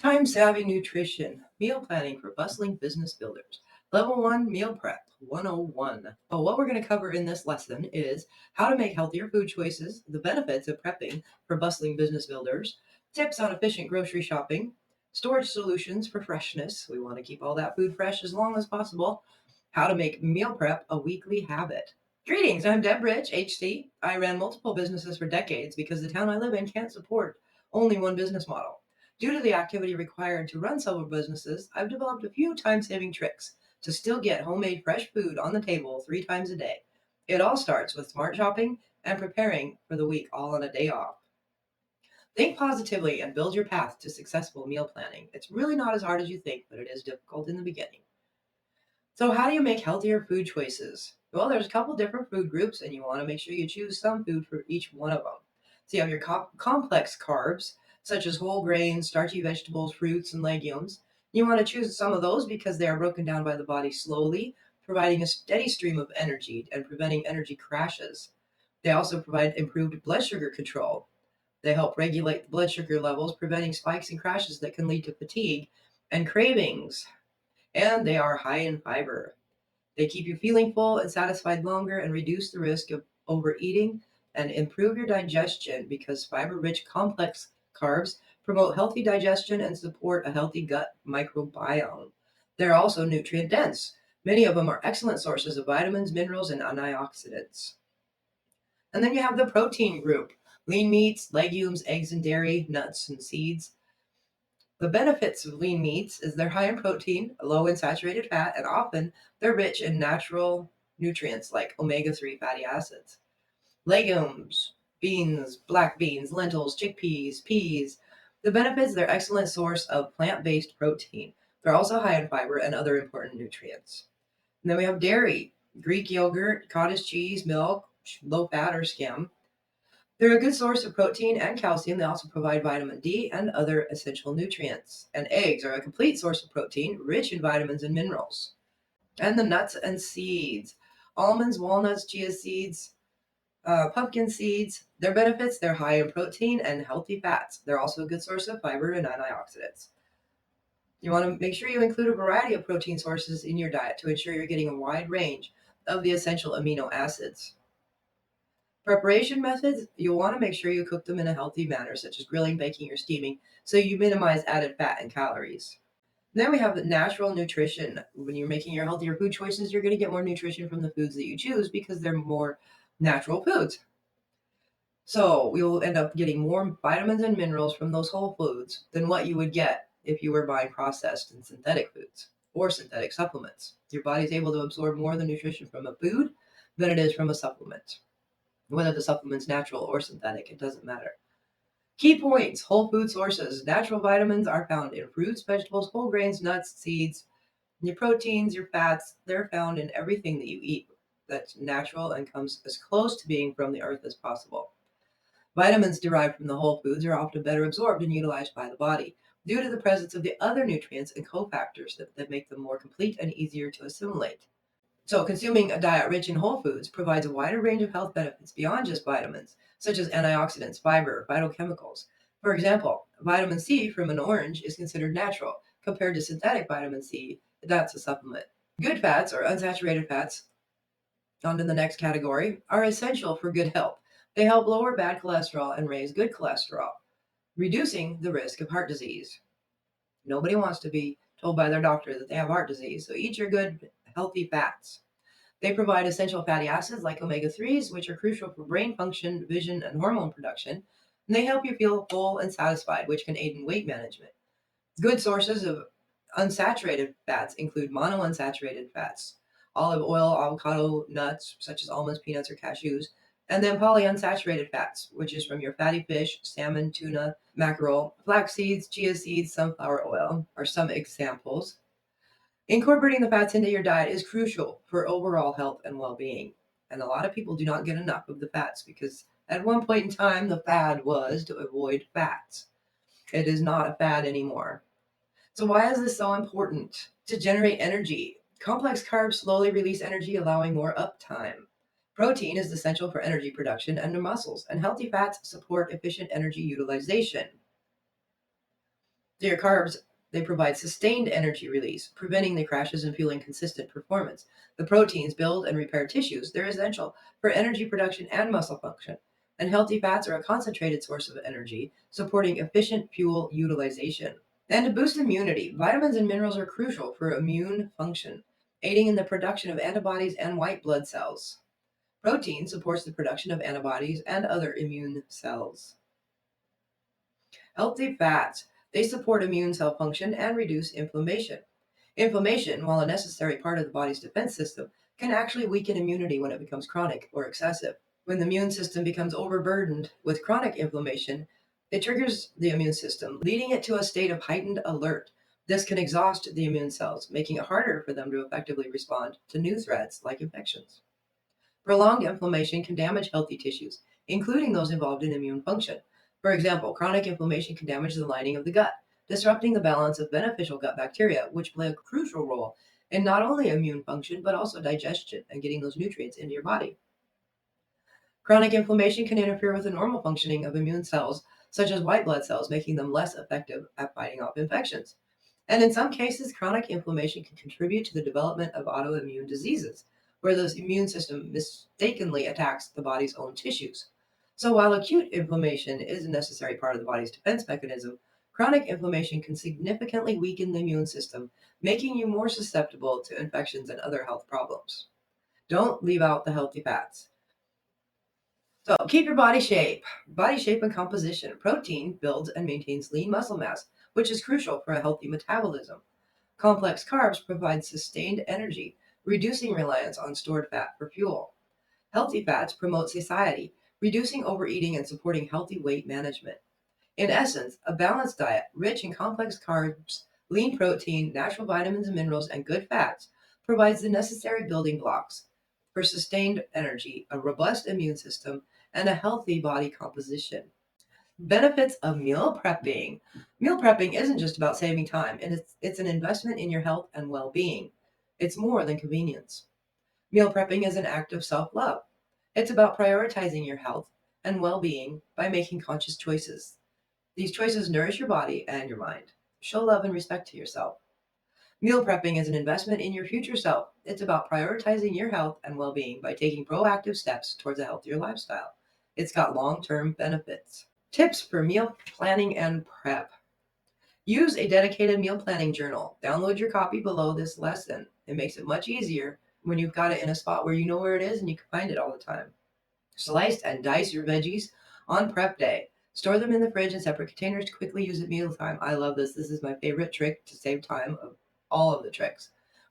Time-savvy nutrition, meal planning for bustling business builders. Level 1 Meal Prep 101. Well, what we're going to cover in this lesson is how to make healthier food choices, the benefits of prepping for bustling business builders, tips on efficient grocery shopping, storage solutions for freshness. We want to keep all that food fresh as long as possible. How to make meal prep a weekly habit. Greetings, I'm Deb'z, HC. I ran multiple businesses for decades because the town I live in can't support only one business model. Due to the activity required to run several businesses, I've developed a few time-saving tricks to still get homemade fresh food on the table 3 times a day. It all starts with smart shopping and preparing for the week all on a day off. Think positively and build your path to successful meal planning. It's really not as hard as you think, but it is difficult in the beginning. So, how do you make healthier food choices? Well, there's a couple different food groups, and you want to make sure you choose some food for each one of them. So, you have your complex carbs, such as whole grains, starchy vegetables, fruits, and legumes. You want to choose some of those because they are broken down by the body slowly, providing a steady stream of energy and preventing energy crashes. They also provide improved blood sugar control. They help regulate blood sugar levels, preventing spikes and crashes that can lead to fatigue and cravings. And they are high in fiber. They keep you feeling full and satisfied longer and reduce the risk of overeating and improve your digestion because fiber rich complex carbs promote healthy digestion and support a healthy gut microbiome. They're also nutrient dense. Many of them are excellent sources of vitamins, minerals, and antioxidants. And then you have the protein group: lean meats, legumes, eggs and dairy, nuts and seeds. The benefits of lean meats is they're high in protein, low in saturated fat, and often they're rich in natural nutrients like omega-3 fatty acids. Legumes, beans, black beans, lentils, chickpeas, peas. The benefits, they're excellent source of plant-based protein. They're also high in fiber and other important nutrients. And then we have dairy, Greek yogurt, cottage cheese, milk, low fat or skim. They're a good source of protein and calcium. They also provide vitamin D and other essential nutrients. And eggs are a complete source of protein, rich in vitamins and minerals. And the nuts and seeds: almonds, walnuts, chia seeds, pumpkin seeds. Their benefits: they're high in protein and healthy fats. They're also a good source of fiber and antioxidants. You want to make sure you include a variety of protein sources in your diet to ensure you're getting a wide range of the essential amino acids. Preparation methods: you'll want to make sure you cook them in a healthy manner, such as grilling, baking, or steaming, so you minimize added fat and calories. Then we have the natural nutrition. When you're making your healthier food choices, you're going to get more nutrition from the foods that you choose because they're more natural foods. So you'll end up getting more vitamins and minerals from those whole foods than what you would get if you were buying processed and synthetic foods or synthetic supplements. Your body's able to absorb more of the nutrition from a food than it is from a supplement. Whether the supplement's natural or synthetic, it doesn't matter. Key points: whole food sources. Natural vitamins are found in fruits, vegetables, whole grains, nuts, seeds. Your proteins, your fats, they're found in everything that you eat that's natural and comes as close to being from the earth as possible. Vitamins derived from the whole foods are often better absorbed and utilized by the body due to the presence of the other nutrients and cofactors that make them more complete and easier to assimilate. So, consuming a diet rich in whole foods provides a wider range of health benefits beyond just vitamins, such as antioxidants, fiber, phytochemicals. For example, vitamin C from an orange is considered natural, compared to synthetic vitamin C, that's a supplement. Good fats, or unsaturated fats, on to the next category, are essential for good health. They help lower bad cholesterol and raise good cholesterol, reducing the risk of heart disease. Nobody wants to be told by their doctor that they have heart disease, so eat your good, healthy fats. They provide essential fatty acids like omega-3s, which are crucial for brain function, vision, and hormone production. And they help you feel full and satisfied, which can aid in weight management. Good sources of unsaturated fats include monounsaturated fats, olive oil, avocado, nuts, such as almonds, peanuts, or cashews, and then polyunsaturated fats, which is from your fatty fish, salmon, tuna, mackerel. Flax seeds, chia seeds, sunflower oil are some examples. Incorporating the fats into your diet is crucial for overall health and well-being. And a lot of people do not get enough of the fats because at one point in time, the fad was to avoid fats. It is not a fad anymore. So why is this so important? To generate energy. Complex carbs slowly release energy, allowing more uptime. Protein is essential for energy production and the muscles, and healthy fats support efficient energy utilization. So your carbs, they provide sustained energy release, preventing the crashes and fueling consistent performance. The proteins build and repair tissues. They're essential for energy production and muscle function. And healthy fats are a concentrated source of energy, supporting efficient fuel utilization. And to boost immunity, vitamins and minerals are crucial for immune function, aiding in the production of antibodies and white blood cells. Protein supports the production of antibodies and other immune cells. Healthy fats, they support immune cell function and reduce inflammation. Inflammation, while a necessary part of the body's defense system, can actually weaken immunity when it becomes chronic or excessive. When the immune system becomes overburdened with chronic inflammation, it triggers the immune system, leading it to a state of heightened alert. This can exhaust the immune cells, making it harder for them to effectively respond to new threats like infections. Prolonged inflammation can damage healthy tissues, including those involved in immune function. For example, chronic inflammation can damage the lining of the gut, disrupting the balance of beneficial gut bacteria, which play a crucial role in not only immune function, but also digestion and getting those nutrients into your body. Chronic inflammation can interfere with the normal functioning of immune cells, such as white blood cells, making them less effective at fighting off infections. And in some cases, chronic inflammation can contribute to the development of autoimmune diseases, where the immune system mistakenly attacks the body's own tissues. So while acute inflammation is a necessary part of the body's defense mechanism, chronic inflammation can significantly weaken the immune system, making you more susceptible to infections and other health problems. Don't leave out the healthy fats. So keep your body shape and composition. Protein builds and maintains lean muscle mass, which is crucial for a healthy metabolism. Complex carbs provide sustained energy, reducing reliance on stored fat for fuel. Healthy fats promote satiety, reducing overeating and supporting healthy weight management. In essence, a balanced diet rich in complex carbs, lean protein, natural vitamins and minerals, and good fats provides the necessary building blocks for sustained energy, a robust immune system, and a healthy body composition. Benefits of meal prepping. Meal prepping isn't just about saving time, and it's an investment in your health and well being. It's more than convenience. Meal prepping is an act of self love. It's about prioritizing your health and well being by making conscious choices. These choices nourish your body and your mind. Show love and respect to yourself. Meal prepping is an investment in your future self. It's about prioritizing your health and well being by taking proactive steps towards a healthier lifestyle. It's got long term benefits. Tips for meal planning and prep. Use a dedicated meal planning journal. Download your copy below this lesson. It makes it much easier when you've got it in a spot where you know where it is and you can find it all the time. Slice and dice your veggies on prep day. Store them in the fridge in separate containers to quickly use at mealtime. I love this. This is my favorite trick to save time of all of the tricks.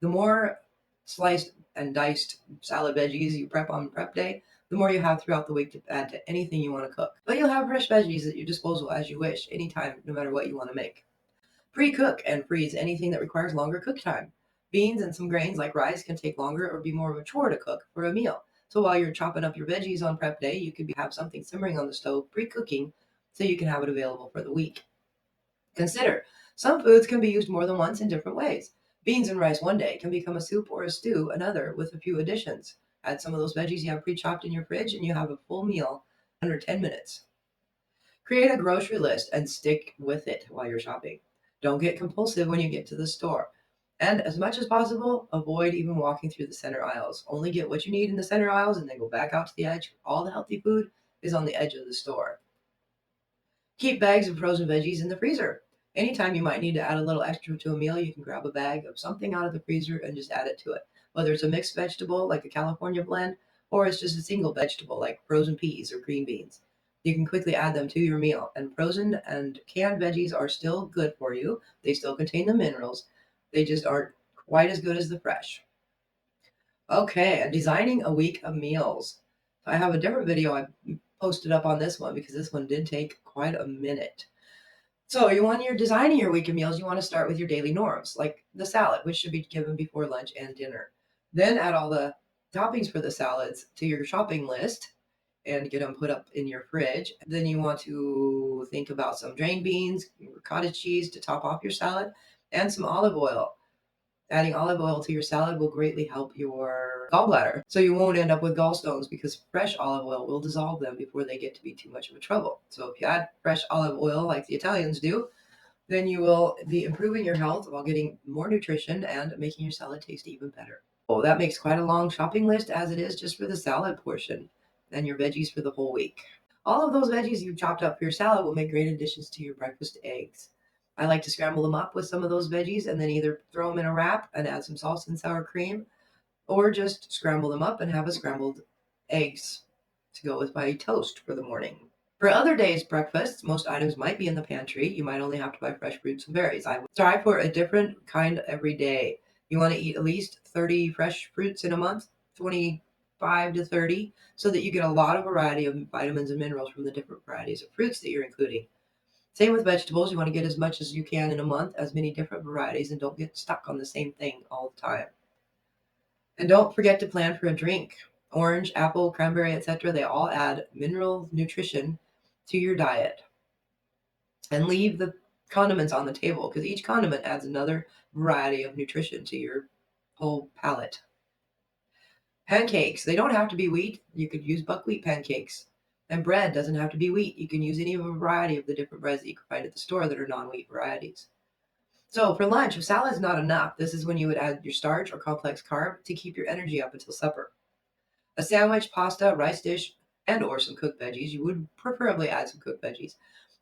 The more sliced and diced salad veggies you prep on prep day, the more you have throughout the week to add to anything you want to cook. But you'll have fresh veggies at your disposal as you wish, anytime, no matter what you want to make. Pre-cook and freeze anything that requires longer cook time. Beans and some grains like rice can take longer or be more of a chore to cook for a meal. So while you're chopping up your veggies on prep day, you could have something simmering on the stove pre-cooking so you can have it available for the week. Consider, some foods can be used more than once in different ways. Beans and rice one day can become a soup or a stew another with a few additions. Add some of those veggies you have pre-chopped in your fridge and you have a full meal under 10 minutes. Create a grocery list and stick with it while you're shopping. Don't get compulsive when you get to the store. And as much as possible, avoid even walking through the center aisles. Only get what you need in the center aisles and then go back out to the edge. All the healthy food is on the edge of the store. Keep bags of frozen veggies in the freezer. Anytime you might need to add a little extra to a meal, you can grab a bag of something out of the freezer and just add it to it. Whether it's a mixed vegetable like a California blend, or it's just a single vegetable like frozen peas or green beans. You can quickly add them to your meal. And frozen and canned veggies are still good for you. They still contain the minerals. They just aren't quite as good as the fresh. Okay, and designing a week of meals. I have a different video I posted up on this one because this one did take quite a minute. So when you're designing your week of meals, you want to start with your daily norms, like the salad, which should be given before lunch and dinner. Then add all the toppings for the salads to your shopping list and get them put up in your fridge. Then you want to think about some drained beans, cottage cheese to top off your salad, and some olive oil. Adding olive oil to your salad will greatly help your gallbladder, so you won't end up with gallstones because fresh olive oil will dissolve them before they get to be too much of a trouble. So if you add fresh olive oil like the Italians do, then you will be improving your health while getting more nutrition and making your salad taste even better. Oh, that makes quite a long shopping list as it is just for the salad portion and your veggies for the whole week. All of those veggies you've chopped up for your salad will make great additions to your breakfast eggs. I like to scramble them up with some of those veggies and then either throw them in a wrap and add some salsa and sour cream, or just scramble them up and have a scrambled eggs to go with my toast for the morning. For other days' breakfasts, most items might be in the pantry. You might only have to buy fresh fruits and berries. I would strive for a different kind every day. You want to eat at least 30 fresh fruits in a month, 25 to 30, so that you get a lot of variety of vitamins and minerals from the different varieties of fruits that you're including. Same with vegetables. You want to get as much as you can in a month, as many different varieties, and don't get stuck on the same thing all the time. And don't forget to plan for a drink. Orange, apple, cranberry, etc. They all add mineral nutrition to your diet. And leave the condiments on the table because each condiment adds another variety of nutrition to your whole palate. Pancakes, they don't have to be wheat. You could use buckwheat pancakes. And bread doesn't have to be wheat. You can use any of a variety of the different breads that you can find at the store that are non-wheat varieties. So for lunch, if salad's not enough, this is when you would add your starch or complex carb to keep your energy up until supper. A sandwich, pasta, rice dish, and or some cooked veggies. You would preferably add some cooked veggies.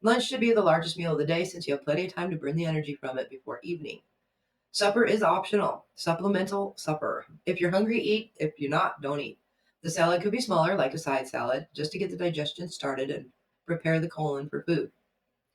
Lunch should be the largest meal of the day since you have plenty of time to burn the energy from it before evening. Supper is optional. Supplemental supper. If you're hungry, eat. If you're not, don't eat. The salad could be smaller, like a side salad, just to get the digestion started and prepare the colon for food.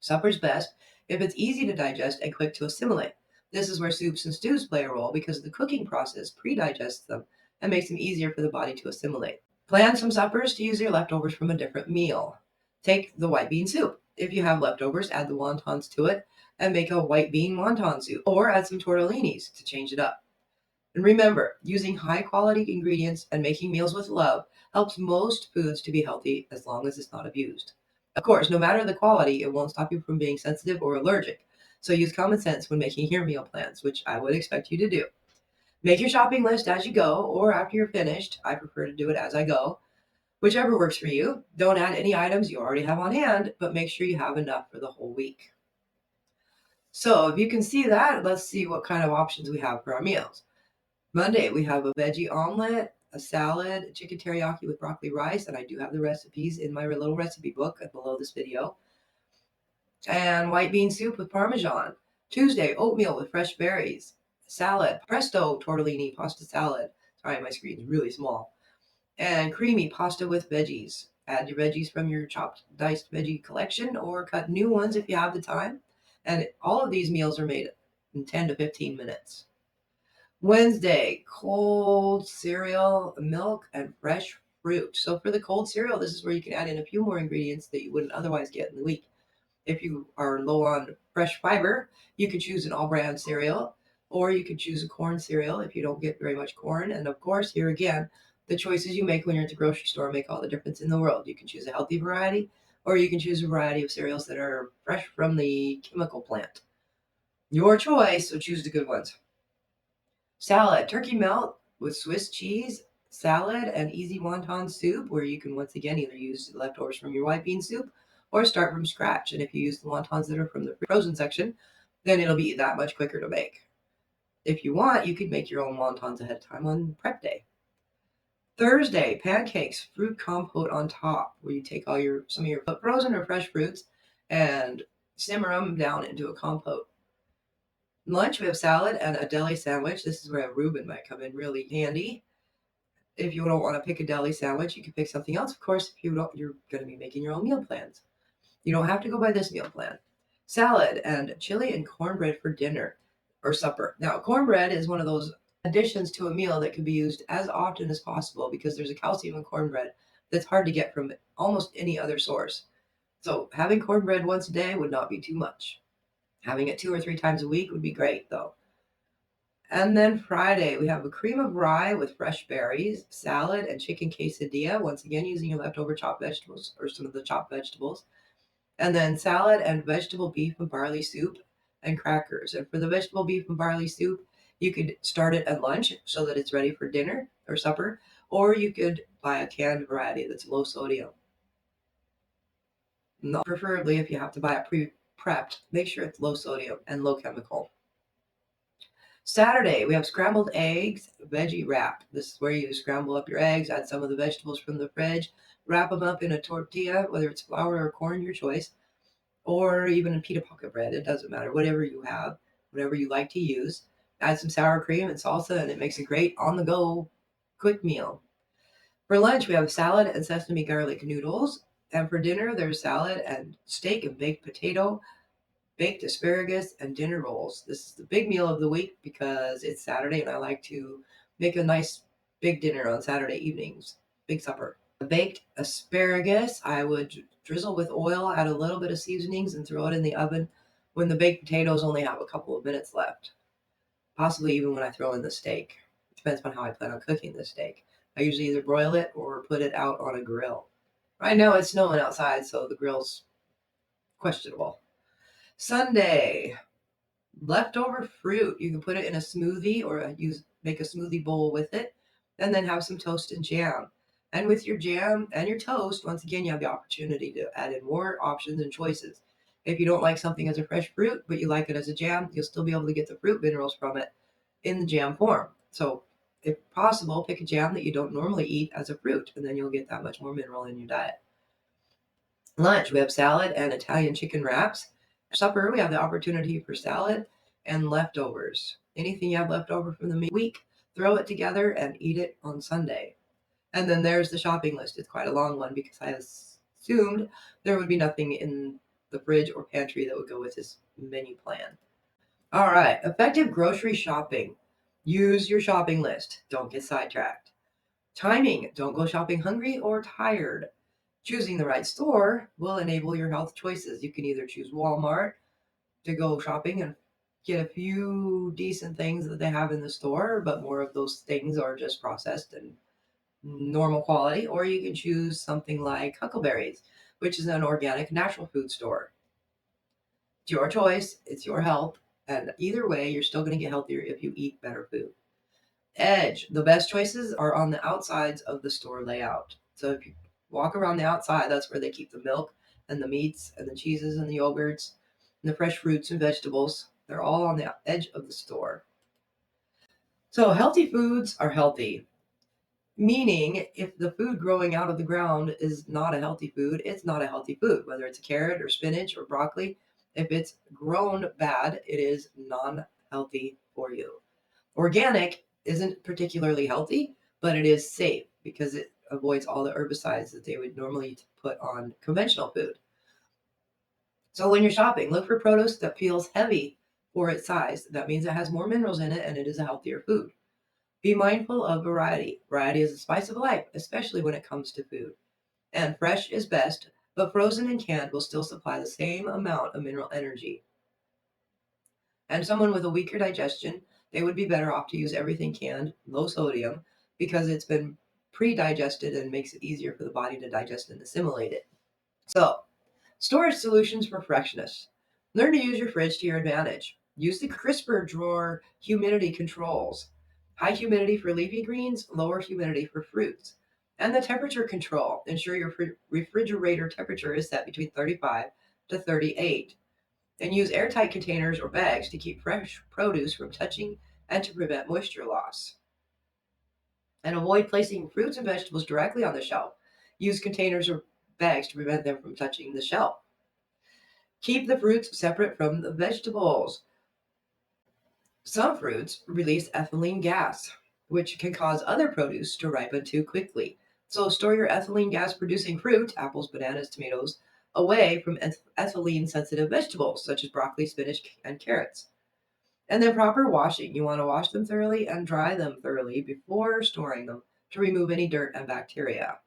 Supper's best if it's easy to digest and quick to assimilate. This is where soups and stews play a role because the cooking process pre-digests them and makes them easier for the body to assimilate. Plan some suppers to use your leftovers from a different meal. Take the white bean soup. If you have leftovers, add the wontons to it and make a white bean wonton soup, or add some tortellinis to change it up. And remember, using high quality ingredients and making meals with love helps most foods to be healthy as long as it's not abused. Of course, no matter the quality, it won't stop you from being sensitive or allergic. So use common sense when making your meal plans, which I would expect you to do. Make your shopping list as you go or after you're finished. I prefer to do it as I go. Whichever works for you. Don't add any items you already have on hand, but make sure you have enough for the whole week. So if you can see that, let's see what kind of options we have for our meals. Monday, we have a veggie omelet, a salad, chicken teriyaki with broccoli rice, and I do have the recipes in my little recipe book below this video, and white bean soup with Parmesan. Tuesday, oatmeal with fresh berries, salad, presto tortellini pasta salad. Sorry, my screen is really small. And creamy pasta with veggies. Add your veggies from your chopped, diced veggie collection or cut new ones if you have the time. And all of these meals are made in 10 to 15 minutes. Wednesday, cold cereal, milk, and fresh fruit. So for the cold cereal, this is where you can add in a few more ingredients that you wouldn't otherwise get in the week. If you are low on fresh fiber, you could choose an all bran cereal, or you could choose a corn cereal if you don't get very much corn. And of course, here again, the choices you make when you're at the grocery store make all the difference in the world. You can choose a healthy variety, or you can choose a variety of cereals that are fresh from the chemical plant. Your choice, so choose the good ones. Salad, turkey melt with Swiss cheese, salad, and easy wonton soup, where you can once again either use leftovers from your white bean soup or start from scratch. And if you use the wontons that are from the frozen section, then it'll be that much quicker to make. If you want, you could make your own wontons ahead of time on prep day. Thursday, pancakes, fruit compote on top, where you take some of your frozen or fresh fruits and simmer them down into a compote. Lunch, we have salad and a deli sandwich. This is where a Reuben might come in really handy. If you don't want to pick a deli sandwich, you can pick something else. Of course, if you don't, you're going to be making your own meal plans. You don't have to go by this meal plan. Salad and chili and cornbread for dinner or supper. Now, cornbread is one of those additions to a meal that can be used as often as possible because there's a calcium in cornbread that's hard to get from almost any other source. So having cornbread once a day would not be too much. Having it 2 or 3 times a week would be great, though. And then Friday, we have a cream of rye with fresh berries, salad, and chicken quesadilla. Once again, using your leftover chopped vegetables or some of the chopped vegetables. And then salad and vegetable beef and barley soup and crackers. And for the vegetable beef and barley soup, you could start it at lunch so that it's ready for dinner or supper, or you could buy a canned variety that's low sodium. Not preferably if you have to buy it prepped, make sure it's low sodium and low chemical. Saturday, we have scrambled eggs, veggie wrap. This is where you scramble up your eggs, add some of the vegetables from the fridge, wrap them up in a tortilla, whether it's flour or corn, your choice, or even a pita pocket bread. It doesn't matter. Whatever you have, whatever you like to use. Add some sour cream and salsa, and it makes a great on the go quick meal. For lunch, we have salad and sesame garlic noodles. And for dinner, there's salad and steak and baked potato, baked asparagus, and dinner rolls. This is the big meal of the week because it's Saturday and I like to make a nice big dinner on Saturday evenings, big supper. The baked asparagus, I would drizzle with oil, add a little bit of seasonings, and throw it in the oven when the baked potatoes only have a couple of minutes left, possibly even when I throw in the steak. It depends on how I plan on cooking the steak. I usually either broil it or put it out on a grill. Right now it's snowing outside, so the grill's questionable. Sunday, leftover fruit. You can put it in a smoothie or make a smoothie bowl with it, and then have some toast and jam. And with your jam and your toast, once again, you have the opportunity to add in more options and choices. If you don't like something as a fresh fruit, but you like it as a jam, you'll still be able to get the fruit minerals from it in the jam form. So, if possible, pick a jam that you don't normally eat as a fruit, and then you'll get that much more mineral in your diet. Lunch, we have salad and Italian chicken wraps. Supper, we have the opportunity for salad and leftovers. Anything you have left over from the week, throw it together and eat it on Sunday. And then there's the shopping list. It's quite a long one because I assumed there would be nothing in the fridge or pantry that would go with this menu plan. All right, effective grocery shopping. Use your shopping list. Don't get sidetracked. Timing. Don't go shopping hungry or tired. Choosing the right store will enable your health choices. You can either choose Walmart to go shopping and get a few decent things that they have in the store, but more of those things are just processed and normal quality, or you can choose something like Huckleberries, which is an organic natural food store. It's your choice, it's your health, and either way, you're still going to get healthier if you eat better food. Edge. The best choices are on the outsides of the store layout. So if you walk around the outside, that's where they keep the milk and the meats and the cheeses and the yogurts and the fresh fruits and vegetables. They're all on the edge of the store. So healthy foods are healthy, meaning if the food growing out of the ground is not a healthy food, it's not a healthy food, whether it's a carrot or spinach or broccoli. If it's grown bad, it is non-healthy for you. Organic isn't particularly healthy, but it is safe because it avoids all the herbicides that they would normally put on conventional food. So when you're shopping, look for produce that feels heavy for its size. That means it has more minerals in it and it is a healthier food. Be mindful of variety. Variety is the spice of life, especially when it comes to food. And fresh is best, but frozen and canned will still supply the same amount of mineral energy. And someone with a weaker digestion, they would be better off to use everything canned, low sodium, because it's been pre-digested and makes it easier for the body to digest and assimilate it. So, storage solutions for freshness. Learn to use your fridge to your advantage. Use the crisper drawer humidity controls. High humidity for leafy greens, lower humidity for fruits. And the temperature control. Ensure your refrigerator temperature is set between 35 to 38. And use airtight containers or bags to keep fresh produce from touching and to prevent moisture loss. And avoid placing fruits and vegetables directly on the shelf. Use containers or bags to prevent them from touching the shelf. Keep the fruits separate from the vegetables. Some fruits release ethylene gas, which can cause other produce to ripen too quickly. So store your ethylene gas producing fruit, apples, bananas, tomatoes, away from ethylene sensitive vegetables such as broccoli, spinach, and carrots. And then proper washing. You want to wash them thoroughly and dry them thoroughly before storing them to remove any dirt and bacteria.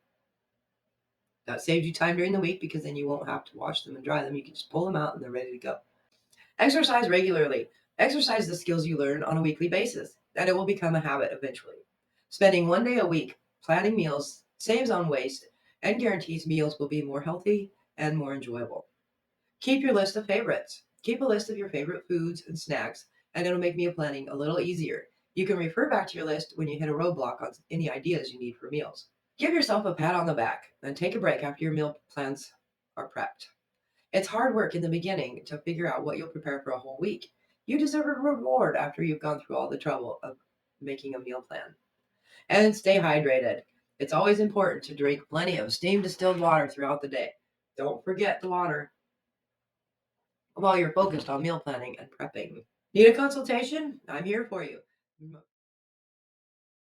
That saves you time during the week because then you won't have to wash them and dry them. You can just pull them out and they're ready to go. Exercise regularly. Exercise the skills you learn on a weekly basis, and it will become a habit eventually. Spending one day a week planning meals saves on waste and guarantees meals will be more healthy and more enjoyable. Keep your list of favorites. Keep a list of your favorite foods and snacks, and it'll make meal planning a little easier. You can refer back to your list when you hit a roadblock on any ideas you need for meals. Give yourself a pat on the back and take a break after your meal plans are prepped. It's hard work in the beginning to figure out what you'll prepare for a whole week. You deserve a reward after you've gone through all the trouble of making a meal plan. And stay hydrated. It's always important to drink plenty of steam distilled water throughout the day. Don't forget the water while you're focused on meal planning and prepping. Need a consultation? I'm here for you.